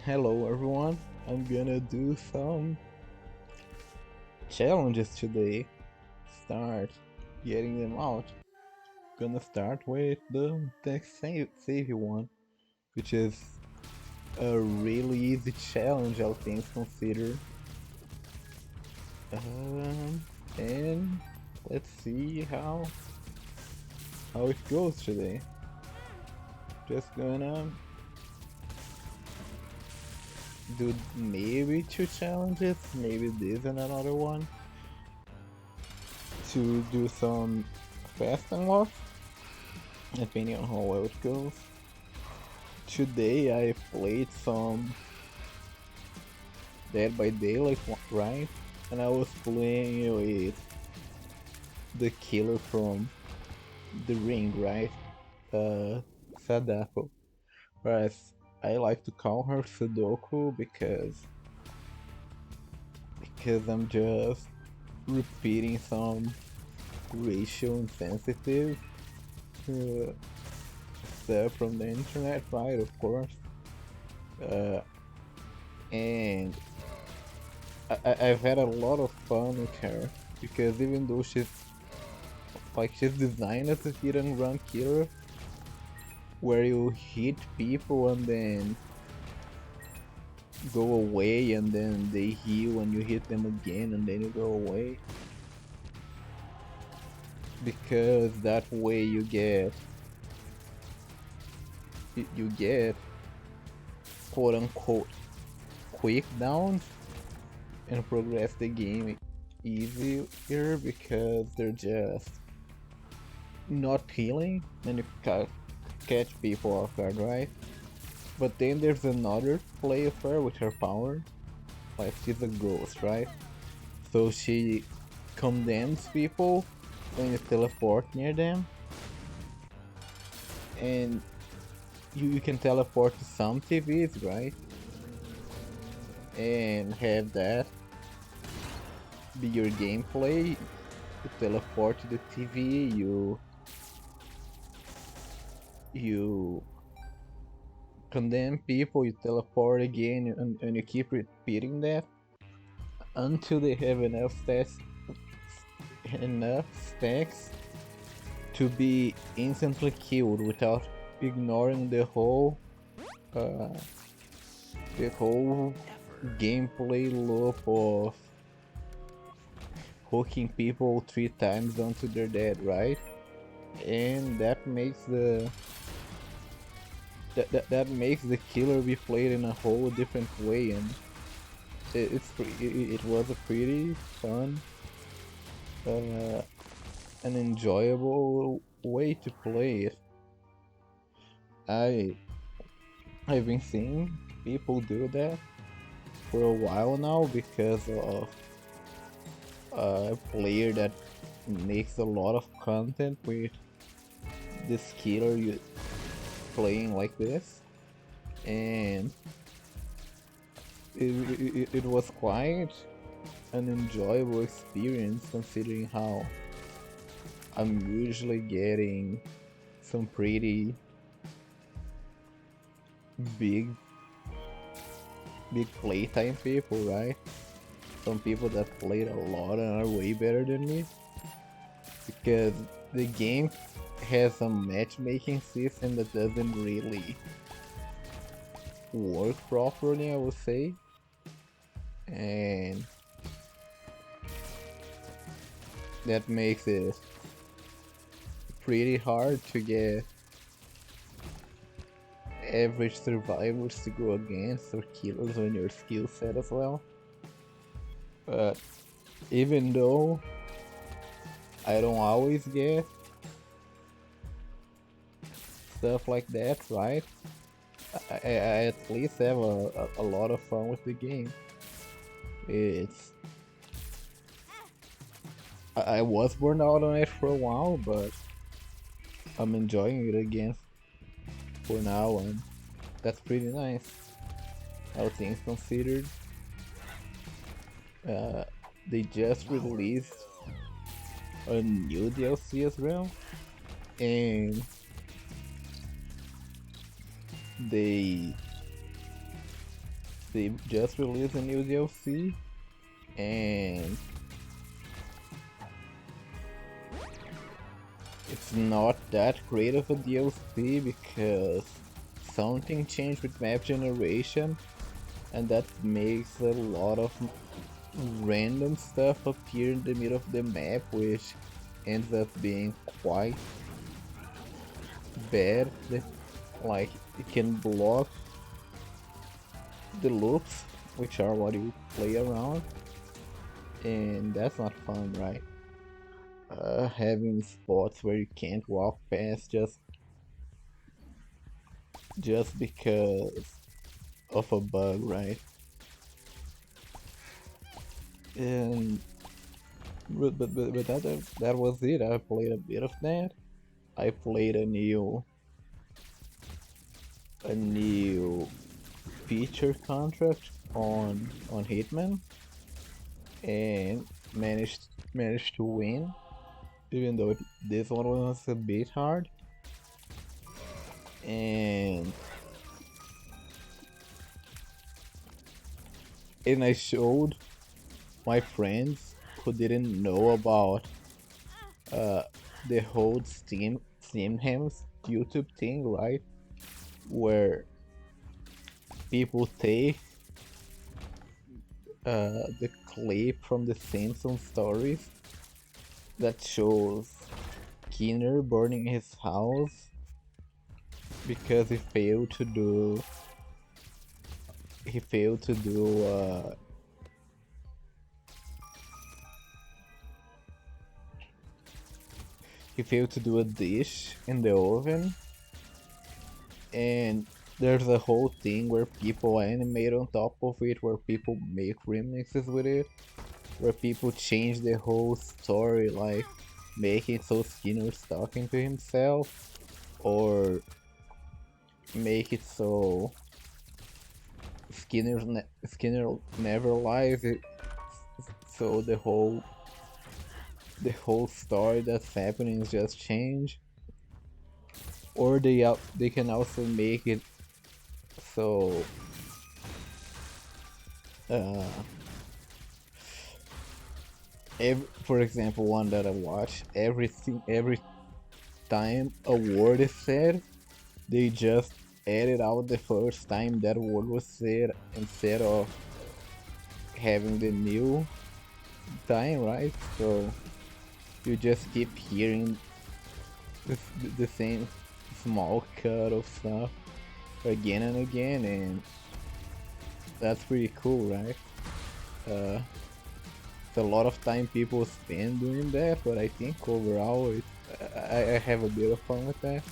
Hello everyone, I'm gonna do some challenges today. Start getting them out. Gonna start with the save one, which is a really easy challenge all things considered. And let's see how it goes today. Just gonna do maybe two challenges, maybe this and another one to do some fast unlock, depending on how well it goes. Today I played some Dead by Daylight, right? And I was playing with the killer from The Ring, right? Sadako. Whereas I like to call her Sudoku because I'm just repeating some racial insensitive uh, stuff from the internet, right? Of course. Uh, and I've had a lot of fun with her because even though she's designed as a hit and run killer where you hit people and then go away and then they heal and you hit them again and then you go away, because that way you get quote unquote quick downs and progress the game easier because they're just not healing and you catch people off guard, right? But then there's another play of her with her power, like she's a ghost, right? So she condemns people when you teleport near them, and you can teleport to some TVs, right? And have that be your gameplay. You teleport to the TV, you condemn people, you teleport again, and you keep repeating that until they have enough stacks to be instantly killed without ignoring uh, the whole gameplay loop of hooking people 3 times until they're dead, right? And that makes the killer be played in a whole different way, and it was a pretty fun uh, and enjoyable way to play it. I I've been seeing people do that for a while now because of a player that makes a lot of content with this killer you playing like this, and it was quite an enjoyable experience considering how I'm usually getting some pretty big big playtime people, right? Some people that played a lot and are way better than me, because the game has a matchmaking system that doesn't really work properly, I would say. And that makes it pretty hard to get average survivors to go against or killers on your skill set as well. But even though I don't always get stuff like that, right? I at least have a lot of fun with the game. It's I was burned out on it for a while, but I'm enjoying it again for now, and that's pretty nice. All things considered, uh, they just released a new DLC as well, and they they just released a new DLC, and it's not that great of a DLC because something changed with map generation, and that makes a lot of random stuff appear in the middle of the map, which ends up being quite bad. Like, it can block the loops, which are what you play around, and that's not fun, right? Having spots where you can't walk past just because of a bug, right? And but that was it. I played a bit of that. I played a new feature contract on Hitman and managed to win, even though this one was a bit hard. And I showed my friends who didn't know about uh the whole Steamham's YouTube thing, right? Where people take the clip from the Simpsons stories that shows Skinner burning his house because he failed to do a dish in the oven. And there's a whole thing where people animate on top of it, where people make remixes with it, where people change the whole story, like making so Skinner's talking to himself, or make it so Skinner never lies. So the whole story that's happening is just change. Or they can also make it so uh for example, one that I watch, every time a word is said, they just edit out the first time that word was said instead of having the new time, right? So you just keep hearing the, the same small cut of stuff again and again, and that's pretty cool, right? Uh, it's a lot of time people spend doing that, but I think overall I have a bit of fun with that.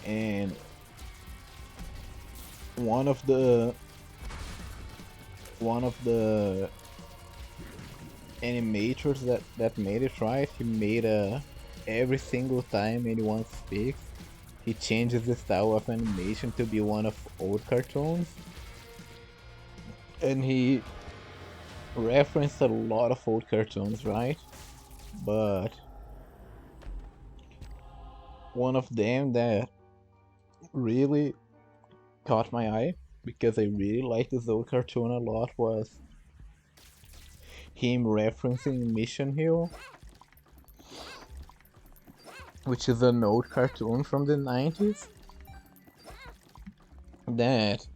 And one of the one of the animators that made it right, he made every single time anyone speaks, he changes the style of animation to be one of old cartoons, and he referenced a lot of old cartoons, right? But one of them that really caught my eye, because I really liked this old cartoon a lot, was him referencing Mission Hill, which is an old cartoon from the 90s that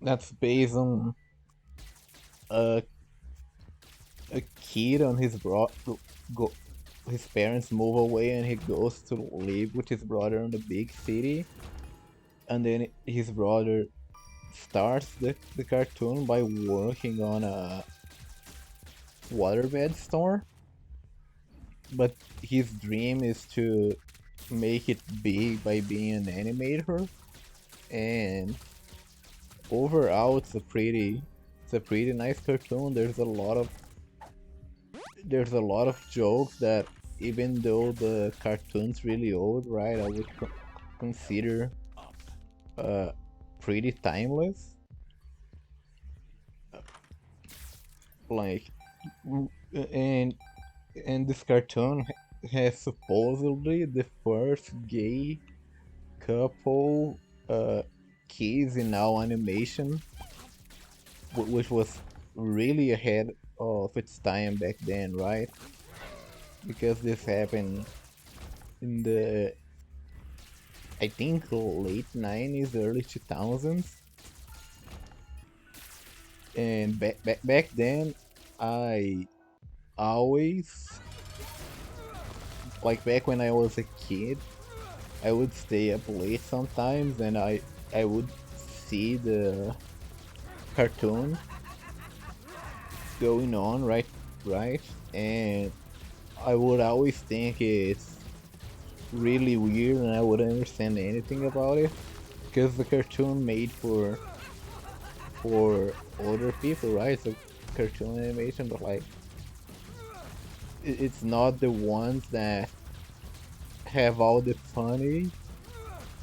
that's based on a kid on go his parents move away and he goes to live with his brother in the big city, and then his brother starts the cartoon by working on a waterbed store, but his dream is to make it big by being an animator. And overall it's a pretty nice cartoon. There's a lot of jokes that, even though the cartoon's really old, right, I would consider uh pretty timeless. Like, w- and this cartoon has supposedly the first gay couple Casey now animation, which was really ahead of its time back then, right? Because this happened in the, I think, late 90s, early 2000s. And back then, I always, like back when I was a kid, I would stay up late sometimes and I would see the cartoon going on, right, and I would always think it's really weird and I wouldn't understand anything about it because the cartoon made for older people, right? It's a cartoon animation, but like it's not the ones that have all the funny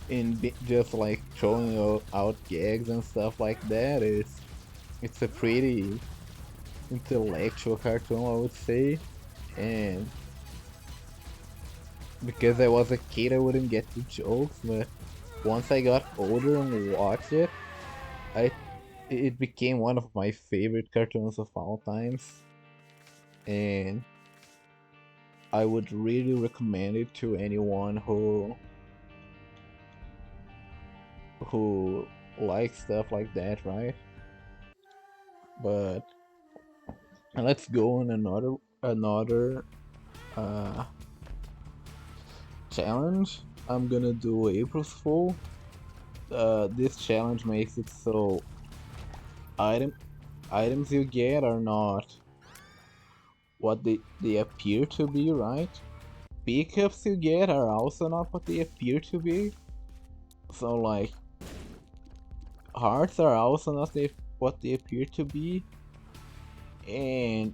in just like throwing out gags and stuff like that. It's a pretty intellectual cartoon, I would say, and because I was a kid, I wouldn't get the jokes, but once I got older and watched it, I it became one of my favorite cartoons of all times, and I would really recommend it to anyone who likes stuff like that, right? But let's go on another uh challenge. I'm gonna do April's Fool. This challenge makes it so item items you get are not what they appear to be, right? Pickups you get are also not what they appear to be. So like hearts are also not what they appear to be, and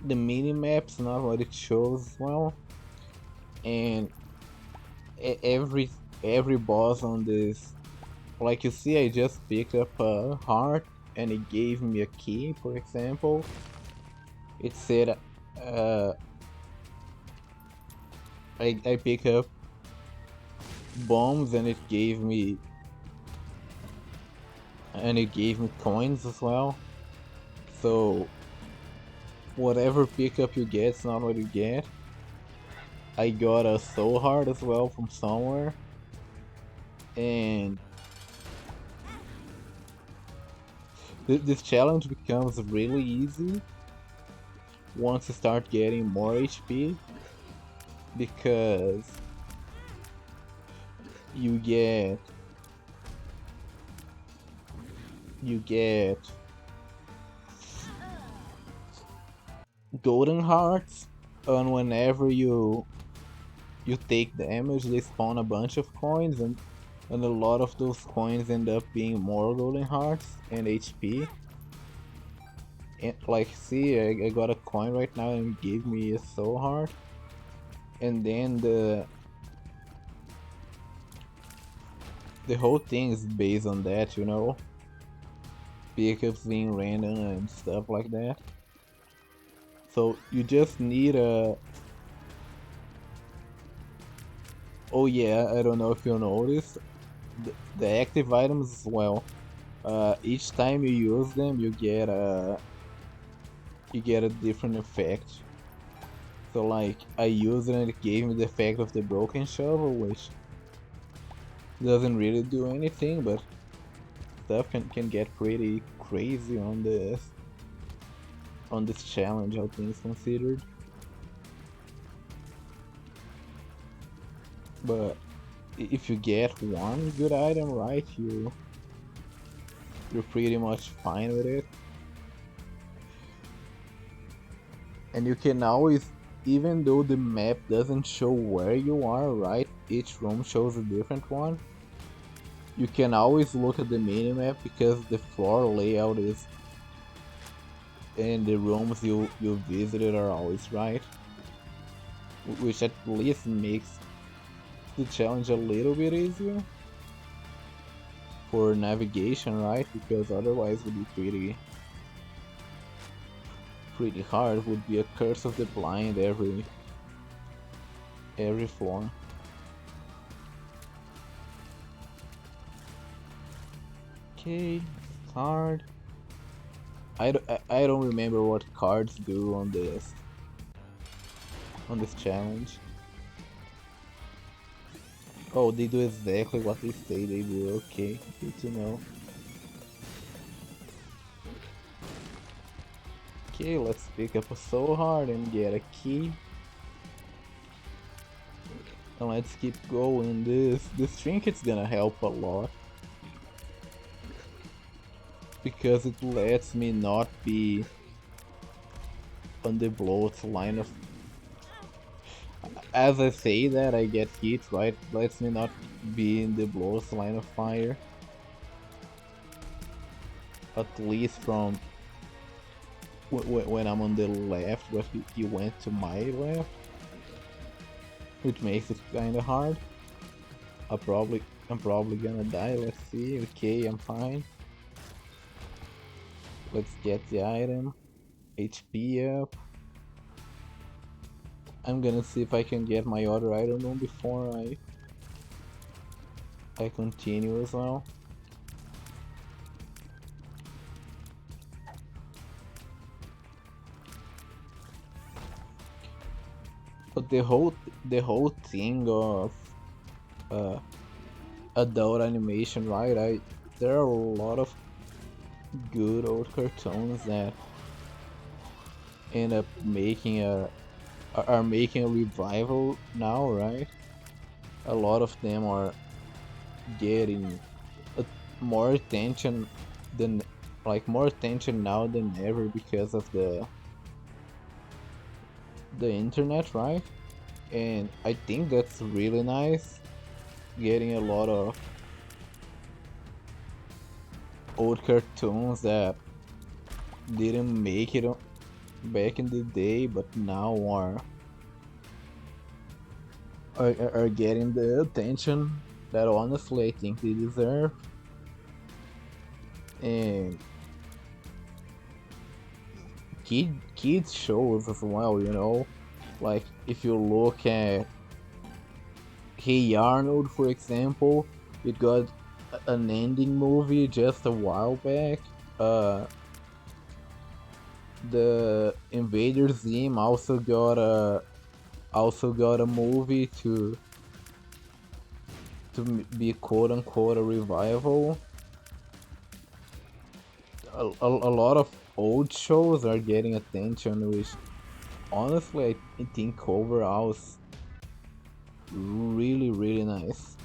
the mini map's not what it shows as well. And every boss on this, like you see, I just picked up a heart and it gave me a key, for example. It said uh, I pick up bombs and it gave me coins as well. So whatever pickup you get is not what you get. I got a soul heart as well from somewhere, and this challenge becomes really easy once you start getting more HP, because you get golden hearts, and whenever you take damage, they spawn a bunch of coins, and a lot of those coins end up being more golden hearts and HP. And like, see, I got a coin right now and it gave me a soul heart, and then the whole thing is based on that, you know, pickups being random and stuff like that. So you just need a. Oh yeah, I don't know if you noticed the active items as well. Each time you use them, you get a different effect. So like I used it and it gave me the effect of the broken shovel, which doesn't really do anything, but stuff can get pretty crazy on this challenge, all things considered. But if you get one good item right, you're pretty much fine with it. And you can always, even though the map doesn't show where you are, right? Each room shows a different one. You can always look at the minimap because the floor layout is and the rooms you visited are always right, which at least makes the challenge a little bit easier for navigation, right? Because otherwise it would be pretty hard. It would be a curse of the blind every floor. Okay, card. I don't remember what cards do on this challenge. Oh, they do exactly what they say they do. Okay, good to know. Okay, let's pick up a soul heart and get a key. And let's keep going. This trinket's gonna help a lot because it lets me not be on the bloat line of. As I say that, I get hit, right? Lets me not be in the bloat line of fire. At least from when I'm on the left, but he went to my left, which makes it kinda hard. I'm probably gonna die. Let's see. Okay, I'm fine. Let's get the item. HP up. I'm gonna see if I can get my other item room before I continue as well. But the whole thing of uh, adult animation, right? There are a lot of good old cartoons that end up making are making a revival now, right? A lot of them are getting a, more attention than more attention now than ever because of the internet, right? And I think that's really nice, getting a lot of old cartoons that didn't make it back in the day but now are getting the attention that honestly I think they deserve. And kids shows as well, you know, like if you look at Hey Arnold, for example, it got an ending movie just a while back. uh the Invader Zim also got a movie to be quote unquote a revival. A lot of old shows are getting attention, which honestly I think overall is really nice.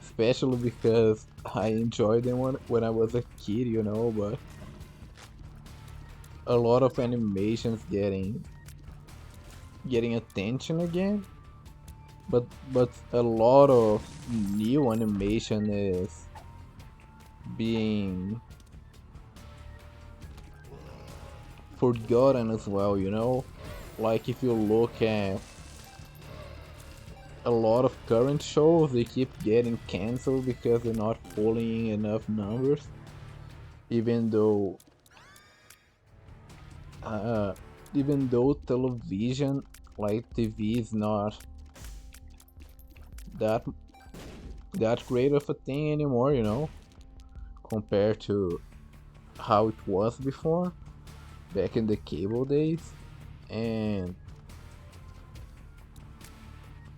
Especially because I enjoyed them when I was a kid, you know, but a lot of animations getting attention again. But a lot of new animation is being forgotten as well, you know? Like if you look at a lot of current shows, they keep getting cancelled because they're not pulling enough numbers. Even though, uh, even though television, like TV, is not that great of a thing anymore, you know, compared to how it was before, back in the cable days. And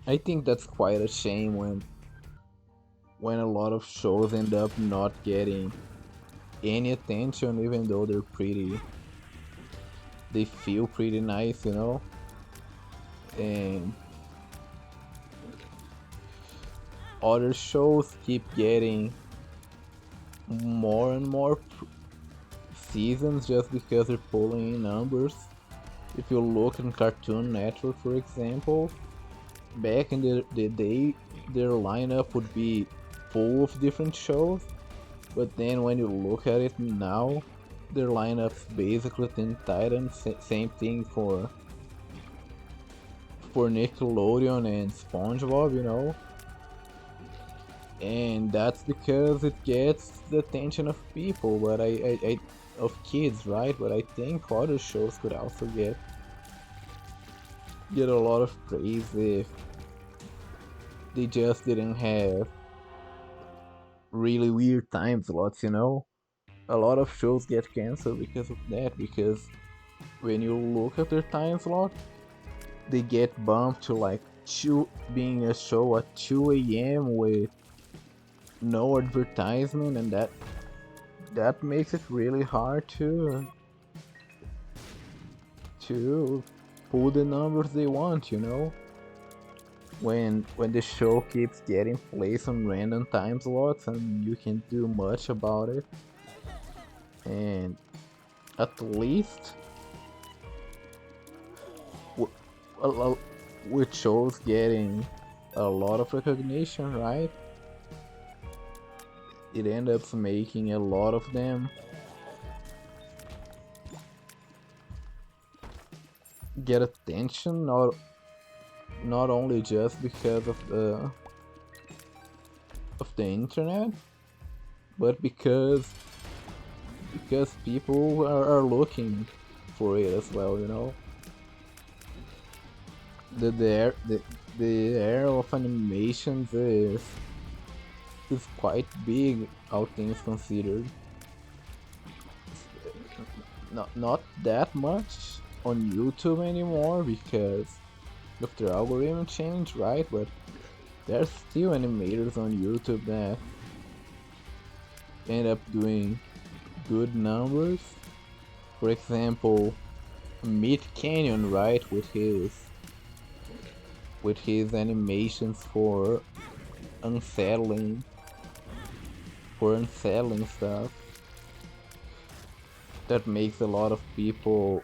I think that's quite a shame when a lot of shows end up not getting any attention, even though they feel pretty nice, you know. And other shows keep getting more and more seasons just because they're pulling in numbers. If you look in Cartoon Network, for example, back in the day, their lineup would be full of different shows, but then when you look at it now, their lineup's basically Teen Titans. Same thing for Nickelodeon and SpongeBob, you know. And that's because it gets the attention of people, but of kids, right? But I think other shows could also get a lot of praise if they just didn't have really weird time slots, you know? A lot of shows get canceled because of that, because when you look at their time slot, they get bumped to like 2 being a show at 2 a.m. with no advertisement, and that makes it really hard to pull the numbers they want, you know? When the show keeps getting placed on random time slots and you can't do much about it. And at least w- a with shows getting a lot of recognition, right? It ends up making a lot of them get attention, not only just because of the internet, but because people are looking for it as well, you know. The era of animations is quite big, all things considered. Not that much on YouTube anymore because of the algorithm change, right? But there's still animators on YouTube that end up doing good numbers. For example, Mid Canyon, right, with his animations unsettling unsettling stuff that makes a lot of people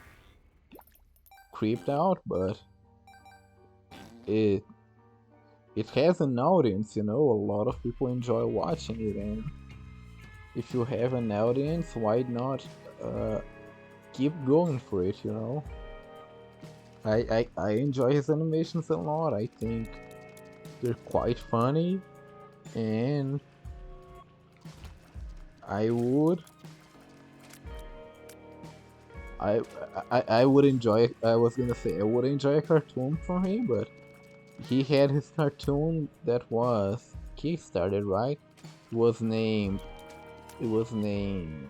creeped out, but it it has an audience, you know. A lot of people enjoy watching it, and if you have an audience, why not uh, keep going for it, you know. I enjoy his animations a lot. I think they're quite funny, and I would I I would enjoy. I was gonna say I would enjoy a cartoon from him, but he had his cartoon that was kickstarted, right? It was named. It was named.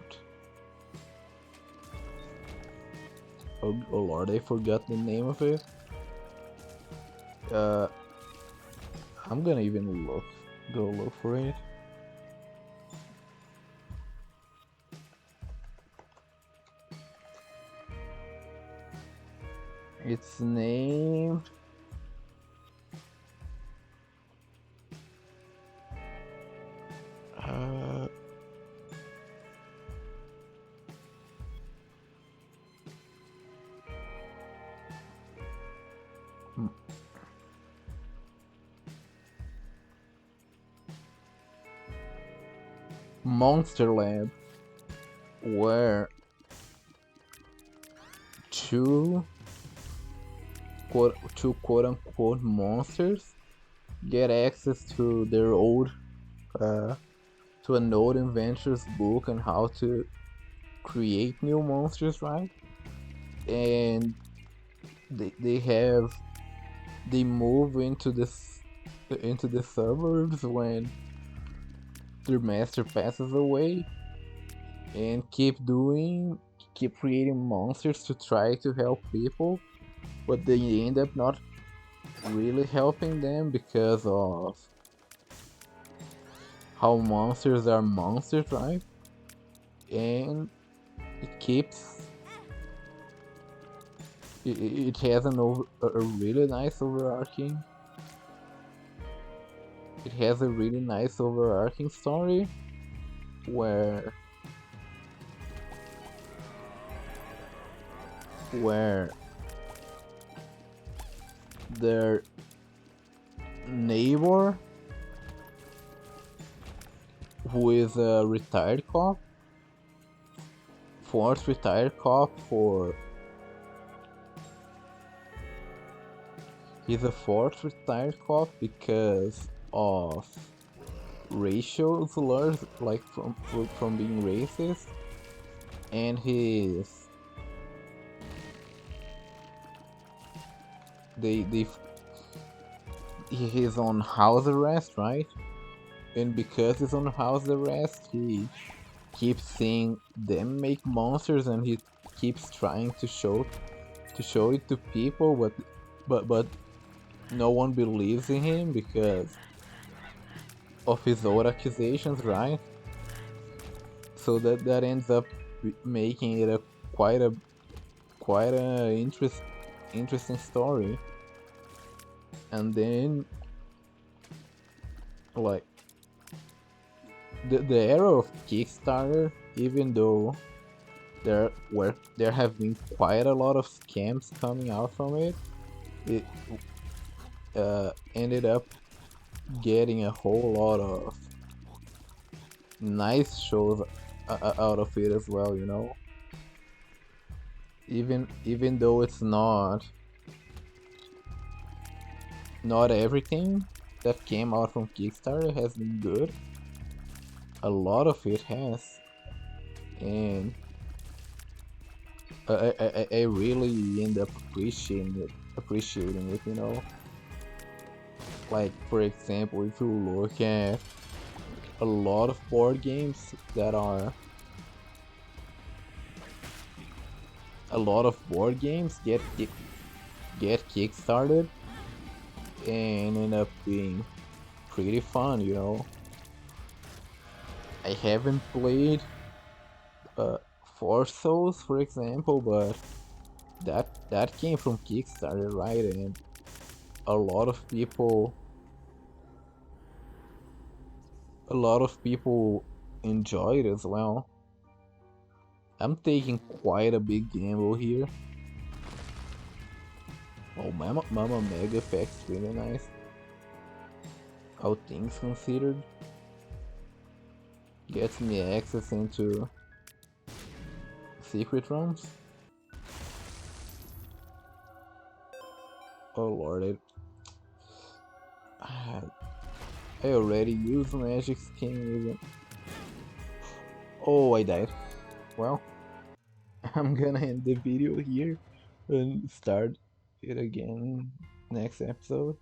Oh Lord, I forgot the name of it. Uh, I'm gonna even go look for it. It's named. Uh, M- Monster Lab, where two quote unquote monsters get access to their old uh to an old inventor's book on how to create new monsters, right? And they have they move into the suburbs when their master passes away, and keep creating monsters to try to help people, but they end up not really helping them because of how monsters are monsters, right? And it keeps it has a really nice overarching. It has a really nice overarching story where where their neighbor, who is a retired cop, fourth retired cop for he's a fourth retired cop because of racial slurs, like from being racist, and they he's on house arrest, right? and because he's on house arrest, he keeps seeing them make monsters, and he keeps trying to show it to people, but no one believes in him because of his old accusations, right? So that ends up making it a quite a quite a interesting story. And then, like, the era of Kickstarter, even though there have been quite a lot of scams coming out from it, it ended up getting a whole lot of nice shows out of it as well, you know. Even though it's not everything that came out from Kickstarter has been good, a lot of it has, and I really end up appreciating it, you know. Like, for example, if you look at a lot of board games that are a lot of board games get kickstarted and end up being pretty fun, you know. I haven't played uh Four Souls, for example, but that came from Kickstarter, right? And a lot of people a lot of people enjoy it as well. I'm taking quite a big gamble here. Oh, Mama Mega Effect's really nice. All things considered, gets me access into secret rooms. Oh lord, I already used Magic Skin even. Oh, I died. Well, I'm gonna end the video here and start it again next episode.